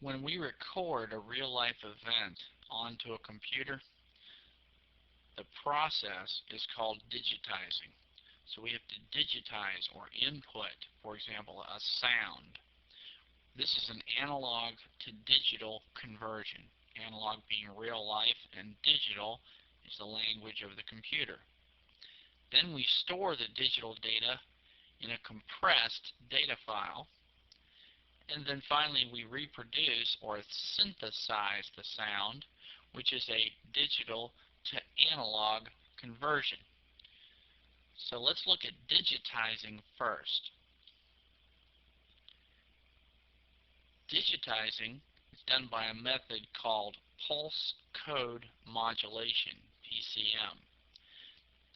When we record a real-life event onto a computer, the process is called digitizing. So we have to digitize or input, for example, a sound. This is an analog to digital conversion. Analog being real life and digital is the language of the computer. Then we store the digital data in a compressed data file. And then finally we reproduce or synthesize the sound, which is a digital to analog conversion. So let's look at digitizing first. Digitizing is done by a method called pulse code modulation, PCM.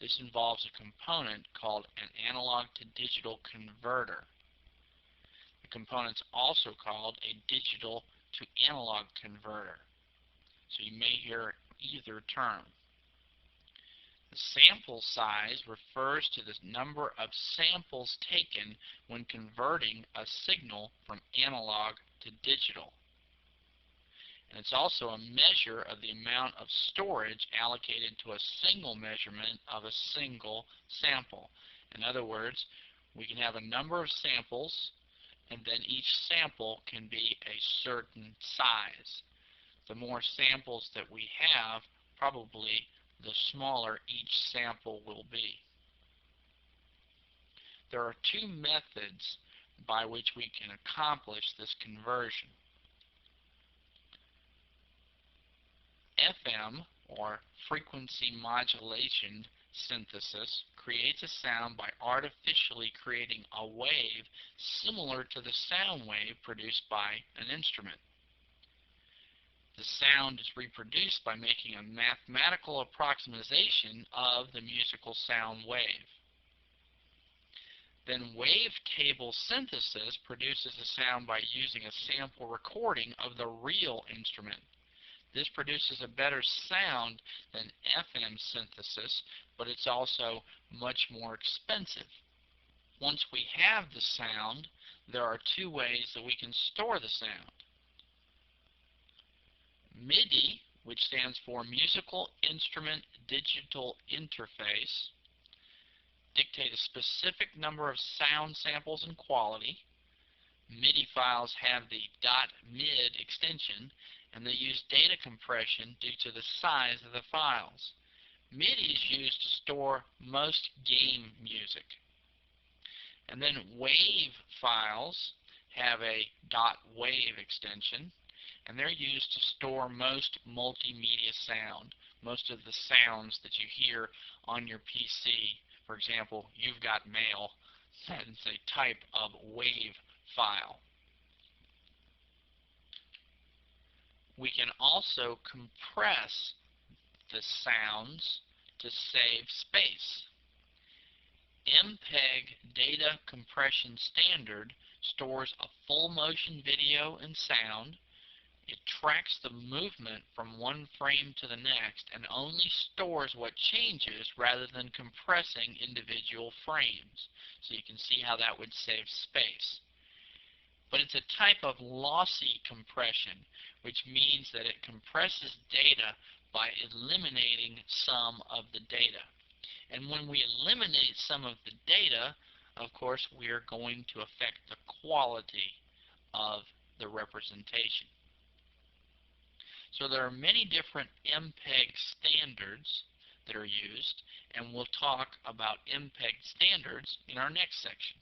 This involves a component called an analog to digital converter. The component's also called a digital to analog converter. So you may hear either term. The sample size refers to the number of samples taken when converting a signal from analog to digital. And it's also a measure of the amount of storage allocated to a single measurement of a single sample. In other words, we can have a number of samples, and then each sample can be a certain size. The more samples that we have, probably the smaller each sample will be. There are two methods by which we can accomplish this conversion. FM, or frequency modulation synthesis, creates a sound by artificially creating a wave similar to the sound wave produced by an instrument. The sound is reproduced by making a mathematical approximation of the musical sound wave. Then wavetable synthesis produces a sound by using a sample recording of the real instrument. This produces a better sound than FM synthesis, but it's also much more expensive. Once we have the sound, there are two ways that we can store the sound. MIDI, which stands for Musical Instrument Digital Interface, dictate a specific number of sound samples and quality. MIDI files have the .mid extension, and they use data compression due to the size of the files. MIDI is used to store most game music. And then WAV files have a .wave extension, and they're used to store most multimedia sound, most of the sounds that you hear on your PC. For example, you've got mail. It's a type of WAV file. We can also compress the sounds to save space. MPEG Data Compression Standard stores a full motion video and sound. It tracks the movement from one frame to the next and only stores what changes rather than compressing individual frames. So you can see how that would save space. But it's a type of lossy compression, which means that it compresses data by eliminating some of the data. And when we eliminate some of the data, of course, we are going to affect the quality of the representation. So there are many different MPEG standards that are used, and we'll talk about MPEG standards in our next section.